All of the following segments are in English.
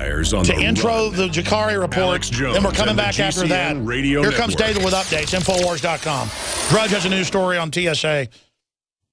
Empires on to the intro Run. the Jakari report. Alex Jones Then we're coming and the back after GCN that. Radio Here comes Network. David with updates, Infowars.com. Drudge has a news story on TSA.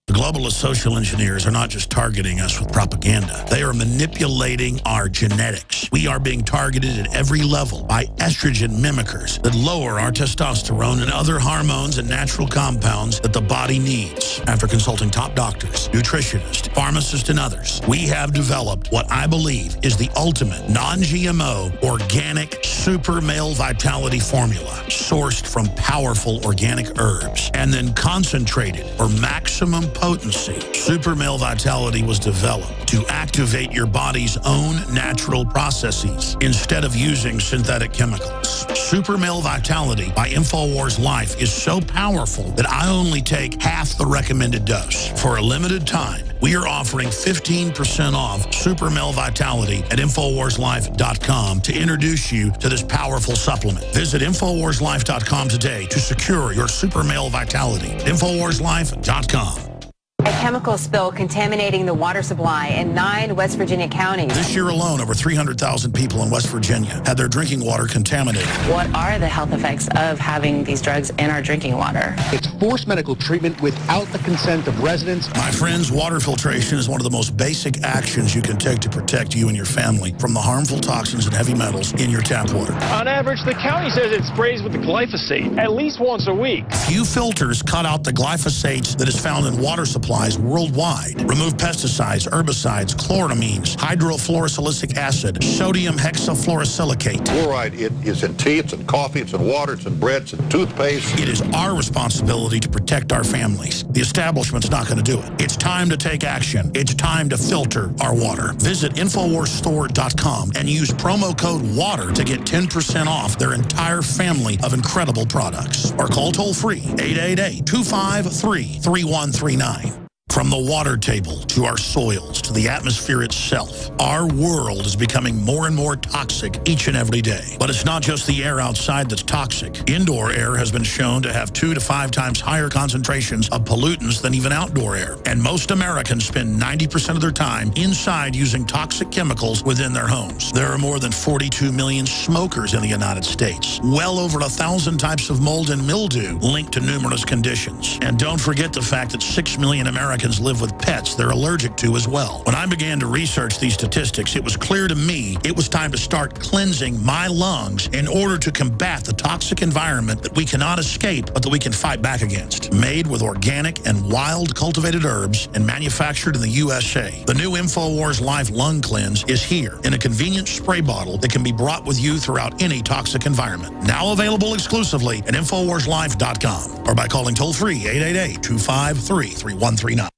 The globalist social engineers are not just targeting us with propaganda. They are manipulating our genetics. We are being targeted at every level by estrogen mimickers that lower our testosterone and other hormones and natural compounds that the body needs. After consulting top doctors, nutritionists, pharmacists, and others, we have developed what I believe is the ultimate non-GMO organic super male vitality formula sourced from powerful organic herbs and then concentrated for maximum potency. Super Male Vitality was developed to activate your body's own natural processes instead of using synthetic chemicals. Super Male Vitality by InfoWars Life is so powerful that I only take half the recommended dose. For a limited time, we are offering 15% off Super Male Vitality at InfoWarsLife.com to introduce you to this powerful supplement. Visit InfoWarsLife.com today to secure your Super Male Vitality. InfoWarsLife.com. A chemical spill contaminating the water supply in 9 West Virginia counties. This year alone, over 300,000 people in West Virginia had their drinking water contaminated. What are the health effects of having these drugs in our drinking water? It's forced medical treatment without the consent of residents. My friends, water filtration is one of the most basic actions you can take to protect you and your family from the harmful toxins and heavy metals in your tap water. On average, the county says it sprays with the glyphosate at least once a week. Few filters cut out the glyphosates that is found in water supplies worldwide. Remove pesticides, herbicides, chloramines, hydrofluorosilicic acid, sodium hexafluorosilicate. Fluoride, it is in tea, it's in coffee, it's in water, it's in bread, it's in toothpaste. It is our responsibility to protect our families. The establishment's not going to do it. It's time to take action. It's time to filter our water. Visit InfoWarsStore.com and use promo code WATER to get 10% off their entire family of incredible products. Or call toll-free 888-253-3139. From the water table to our soils to the atmosphere itself, our world is becoming more and more toxic each and every day. But it's not just the air outside that's toxic. Indoor air has been shown to have 2 to 5 times higher concentrations of pollutants than even outdoor air. And most Americans spend 90% of their time inside using toxic chemicals within their homes. There are more than 42 million smokers in the United States. Well over 1,000 types of mold and mildew linked to numerous conditions. And don't forget the fact that 6 million Americans live with pets they're allergic to as well. When I began to research these statistics, it was clear to me it was time to start cleansing my lungs in order to combat the toxic environment that we cannot escape, but that we can fight back against. Made with organic and wild cultivated herbs and manufactured in the USA, the new InfoWars Life Lung Cleanse is here in a convenient spray bottle that can be brought with you throughout any toxic environment. Now available exclusively at InfoWarsLife.com or by calling toll-free 888-253-3139.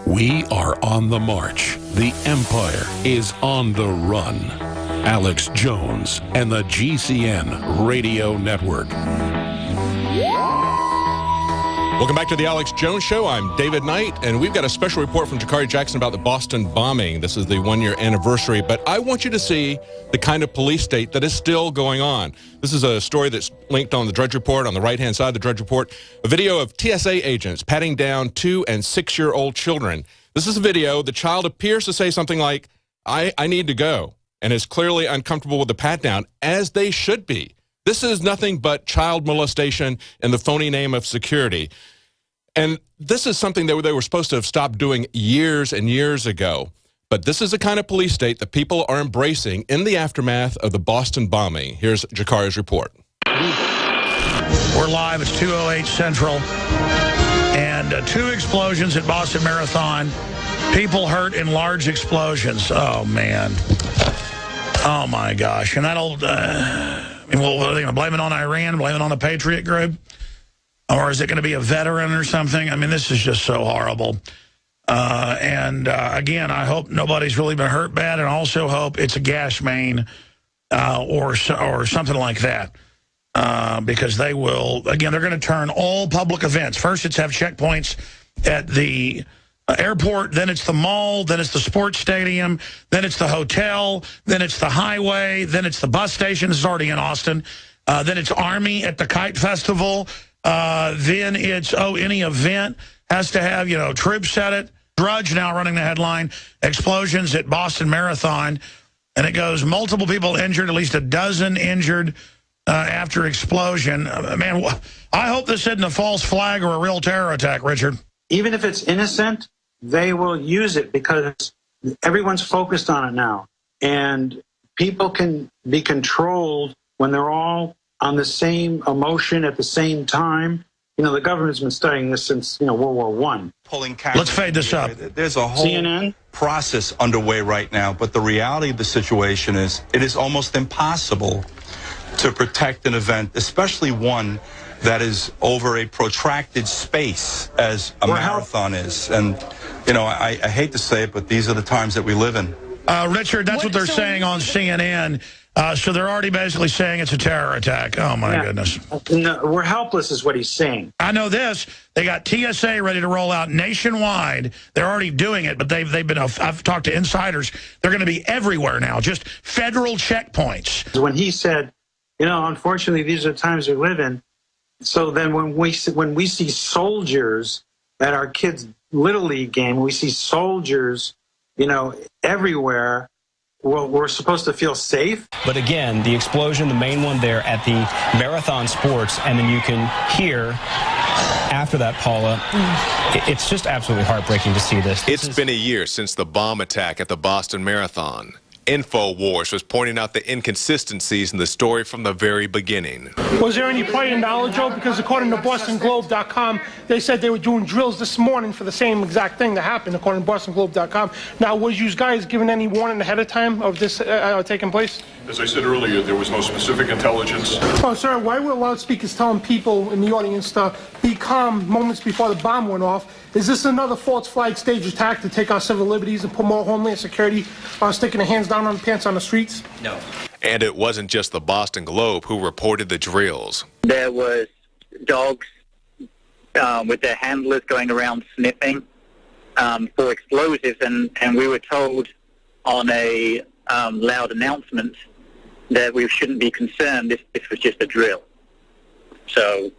We are on the march. The Empire is on the run. Alex Jones and the GCN Radio Network. Welcome back to the Alex Jones Show. I'm David Knight, and we've got a special report from Jakari Jackson about the Boston bombing. This is the 1-year anniversary, but I want you to see the kind of police state that is still going on. This is a story that's linked on the Drudge Report, on the right-hand side of the Drudge Report, a video of TSA agents patting down 2- and 6-year-old children. This is a video. The child appears to say something like, I need to go, and is clearly uncomfortable with the pat-down, as they should be. This is nothing but child molestation in the phony name of security. And this is something that they were supposed to have stopped doing years and years ago. But this is the kind of police state that people are embracing in the aftermath of the Boston bombing. Here's Jakari's report. We're live. It's 2:08 Central. And 2 explosions at Boston Marathon. People hurt in large explosions. Oh, man. Oh, my gosh. And that'll... well, are they going to blame it on Iran, blame it on the Patriot Group? Or is it going to be a veteran or something? I mean, this is just so horrible. Again, I hope nobody's really been hurt bad, and I also hope it's a gas main or something like that. Because they will, again, they're going to turn all public events. First, it's have checkpoints at the airport, then it's the mall, then it's the sports stadium, then it's the hotel, then it's the highway, then it's the bus station. This is already in Austin. Then it's Army at the Kite Festival. Then it's, any event has to have, troops at it. Drudge now running the headline, explosions at Boston Marathon. And it goes, multiple people injured, at least a dozen injured after explosion. Man, I hope this isn't a false flag or a real terror attack, Richard. Even if it's innocent, they will use it because everyone's focused on it now. And people can be controlled when they're all on the same emotion at the same time. You know, the government's been studying this since, World War I. Let's fade this up. There's a whole process underway right now, but the reality of the situation is it is almost impossible to protect an event, especially one that is over a protracted space as a marathon is. And, I hate to say it, but these are the times that we live in. Richard, that's what they're saying on CNN. So they're already basically saying it's a terror attack. Oh, my goodness. No, we're helpless is what he's saying. I know this. They got TSA ready to roll out nationwide. They're already doing it, but they've been, I've talked to insiders. They're going to be everywhere now, just federal checkpoints. When he said, unfortunately, these are the times we live in. So then when we see soldiers at our kids' Little League game, we see soldiers, everywhere. Well, we're supposed to feel safe. But again, the explosion, the main one there at the Marathon Sports, and then you can hear after that, Paula, it's just absolutely heartbreaking to see this. It's been a year since the bomb attack at the Boston Marathon. InfoWars was pointing out the inconsistencies in the story from the very beginning. Was there any prior knowledge, Joe? Because according to BostonGlobe.com, they said they were doing drills this morning for the same exact thing that happened, according to BostonGlobe.com. Now, was you guys given any warning ahead of time of this taking place? As I said earlier, there was no specific intelligence. Oh, sir, why were loudspeakers telling people in the audience to be calm moments before the bomb went off? Is this another false flag stage attack to take our civil liberties and put more Homeland Security sticking their hands down on the pants on the streets? No. And it wasn't just the Boston Globe who reported the drills. There was dogs with their handlers going around sniffing for explosives, and we were told on a loud announcement that we shouldn't be concerned. This was just a drill. So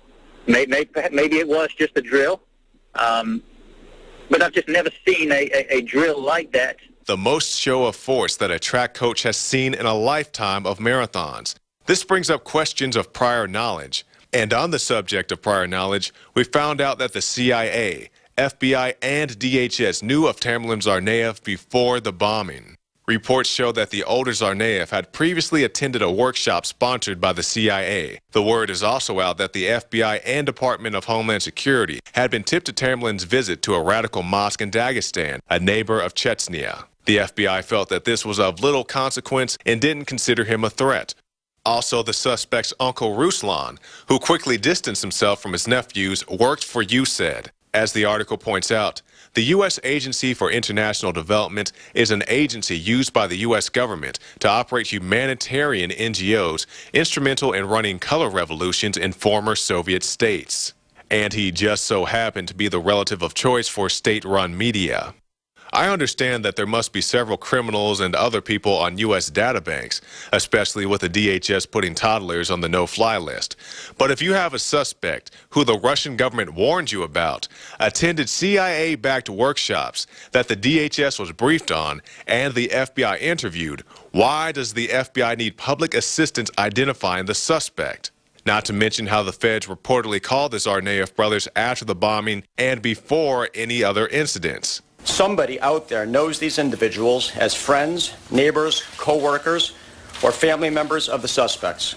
maybe it was just a drill. But I've just never seen a drill like that. The most show of force that a track coach has seen in a lifetime of marathons. This brings up questions of prior knowledge. And on the subject of prior knowledge, we found out that the CIA, FBI, and DHS knew of Tamerlan Tsarnaev before the bombing. Reports show that the older Tsarnaev had previously attended a workshop sponsored by the CIA. The word is also out that the FBI and Department of Homeland Security had been tipped to Tamerlan's visit to a radical mosque in Dagestan, a neighbor of Chechnya. The FBI felt that this was of little consequence and didn't consider him a threat. Also, the suspect's uncle Ruslan, who quickly distanced himself from his nephews, worked for USAID. As the article points out, the U.S. Agency for International Development is an agency used by the U.S. government to operate humanitarian NGOs instrumental in running color revolutions in former Soviet states. And he just so happened to be the relative of choice for state-run media. I understand that there must be several criminals and other people on U.S. databanks, especially with the DHS putting toddlers on the no-fly list. But if you have a suspect who the Russian government warned you about, attended CIA-backed workshops that the DHS was briefed on, and the FBI interviewed, why does the FBI need public assistance identifying the suspect? Not to mention how the feds reportedly called the Tsarnaev brothers after the bombing and before any other incidents. Somebody out there knows these individuals as friends, neighbors, co-workers, or family members of the suspects.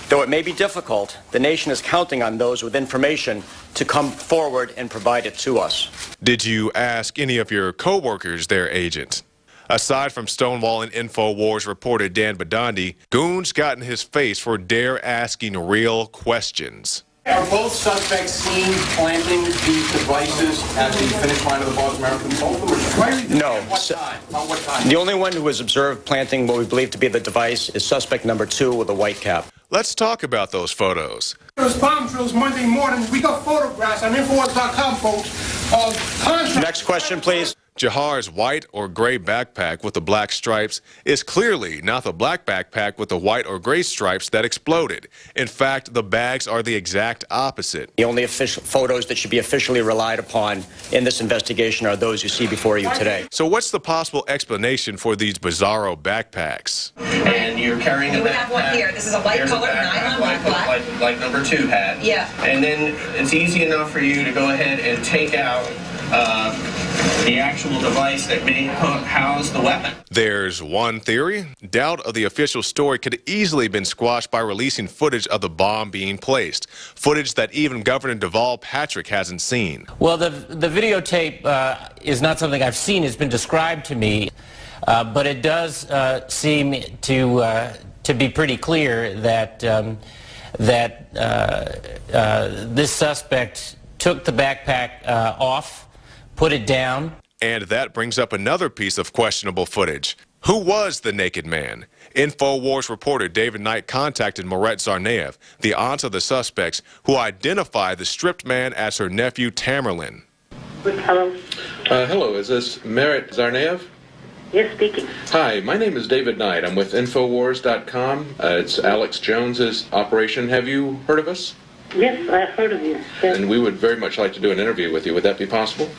Though it may be difficult, the nation is counting on those with information to come forward and provide it to us. Did you ask any of your co-workers their agent? Aside from stonewalling InfoWars reporter Dan Badandi, goons got in his face for dare asking real questions. Are both suspects seen planting these devices at the finish line of the Boston Marathon? No. What time? The only one who was observed planting what we believe to be the device is suspect number 2 with a white cap. Let's talk about those photos. Those bomb drills Monday morning. We got photographs on Infowars.com, folks, of contractors. Next question, please. Jahar's white or gray backpack with the black stripes is clearly not the black backpack with the white or gray stripes that exploded. In fact, the bags are the exact opposite. The only official photos that should be officially relied upon in this investigation are those you see before you today. So what's the possible explanation for these bizarro backpacks? And you're carrying a backpack. We have one here. This is a light colored nylon backpack. Like number 2 had. Yeah. And then it's easy enough for you to go ahead and take out the actual device that may house the weapon. There's one theory. Doubt of the official story could easily have been squashed by releasing footage of the bomb being placed, footage that even Governor Deval Patrick hasn't seen. Well, the videotape is not something I've seen. It's been described to me, but it does seem to be pretty clear that this suspect took the backpack off, put it down. And that brings up another piece of questionable footage. Who was the naked man? InfoWars reporter David Knight contacted Moret Tsarnaev, the aunt of the suspects, who identified the stripped man as her nephew Tamerlan. Hello. Hello, is this Moret Tsarnaev? Yes, speaking. Hi, my name is David Knight. I'm with Infowars.com. It's Alex Jones's operation. Have you heard of us? Yes, I've heard of you. Yes. And we would very much like to do an interview with you. Would that be possible?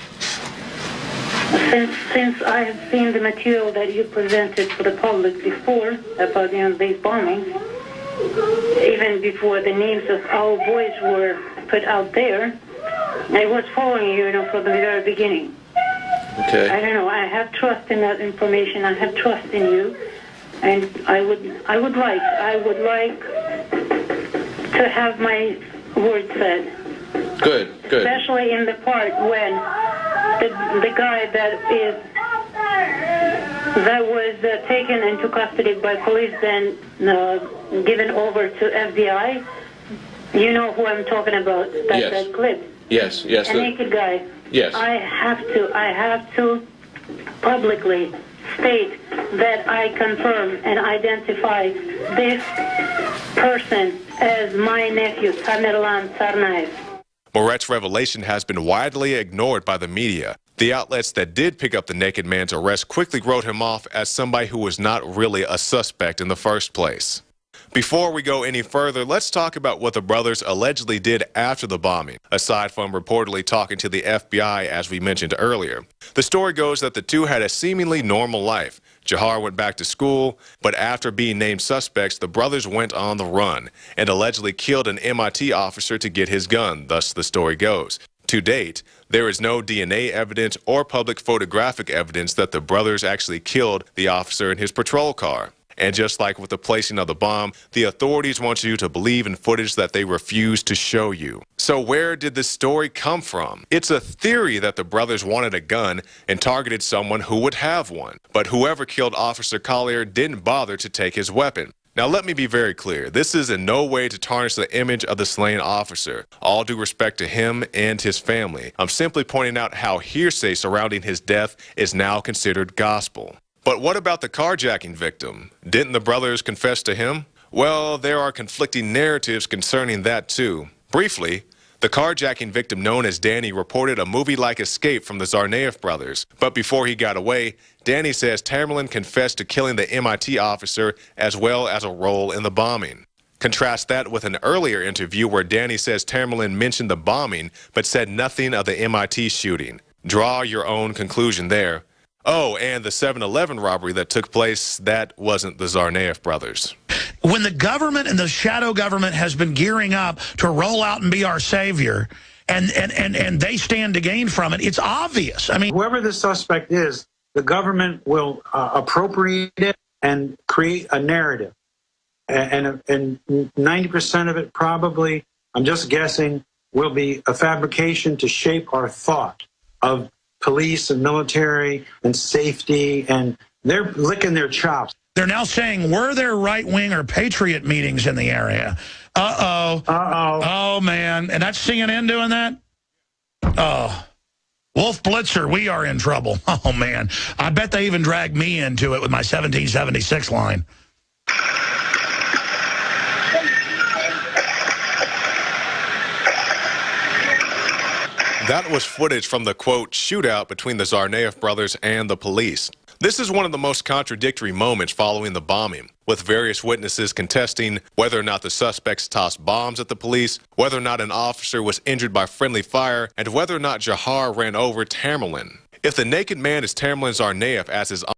Since I have seen the material that you presented for the public before about these bombings, even before the names of our boys were put out there, I was following you, from the very beginning. Okay. I don't know. I have trust in that information. I have trust in you, and I would like to have my word said. Good. Especially in the part when the guy that was taken into custody by police, then given over to FBI. You know who I'm talking about? That clip. Yes. A naked guy. Yes. I have to publicly state that I confirm and identify this person as my nephew, Tamerlan Tsarnaev. Moret's revelation has been widely ignored by the media. The outlets that did pick up the naked man's arrest quickly wrote him off as somebody who was not really a suspect in the first place. Before we go any further, let's talk about what the brothers allegedly did after the bombing, aside from reportedly talking to the FBI, as we mentioned earlier. The story goes that the two had a seemingly normal life. Jahar went back to school, but after being named suspects, the brothers went on the run and allegedly killed an MIT officer to get his gun, thus the story goes. To date, there is no DNA evidence or public photographic evidence that the brothers actually killed the officer in his patrol car. And just like with the placing of the bomb, the authorities want you to believe in footage that they refuse to show you. So where did this story come from? It's a theory that the brothers wanted a gun and targeted someone who would have one. But whoever killed Officer Collier didn't bother to take his weapon. Now let me be very clear, this is in no way to tarnish the image of the slain officer. All due respect to him and his family. I'm simply pointing out how hearsay surrounding his death is now considered gospel. But what about the carjacking victim? Didn't the brothers confess to him? Well, there are conflicting narratives concerning that too. Briefly, the carjacking victim known as Danny reported a movie-like escape from the Tsarnaev brothers. But before he got away, Danny says Tamerlan confessed to killing the MIT officer as well as a role in the bombing. Contrast that with an earlier interview where Danny says Tamerlan mentioned the bombing but said nothing of the MIT shooting. Draw your own conclusion there. Oh, and the 7-Eleven robbery that took place, that wasn't the Tsarnaev brothers. When the government and the shadow government has been gearing up to roll out and be our savior, and they stand to gain from it, it's obvious. I mean, whoever the suspect is, the government will appropriate it and create a narrative. And 90% of it probably, I'm just guessing, will be a fabrication to shape our thought of police and military and safety, and they're licking their chops. They're now saying, were there right-wing or patriot meetings in the area? Uh-oh. Oh, man. And that's CNN doing that? Oh. Wolf Blitzer, we are in trouble. Oh, man. I bet they even dragged me into it with my 1776 line. That was footage from the, quote, shootout between the Tsarnaev brothers and the police. This is one of the most contradictory moments following the bombing, with various witnesses contesting whether or not the suspects tossed bombs at the police, whether or not an officer was injured by friendly fire, and whether or not Jahar ran over Tamerlan. If the naked man is Tamerlan Tsarnaev, as his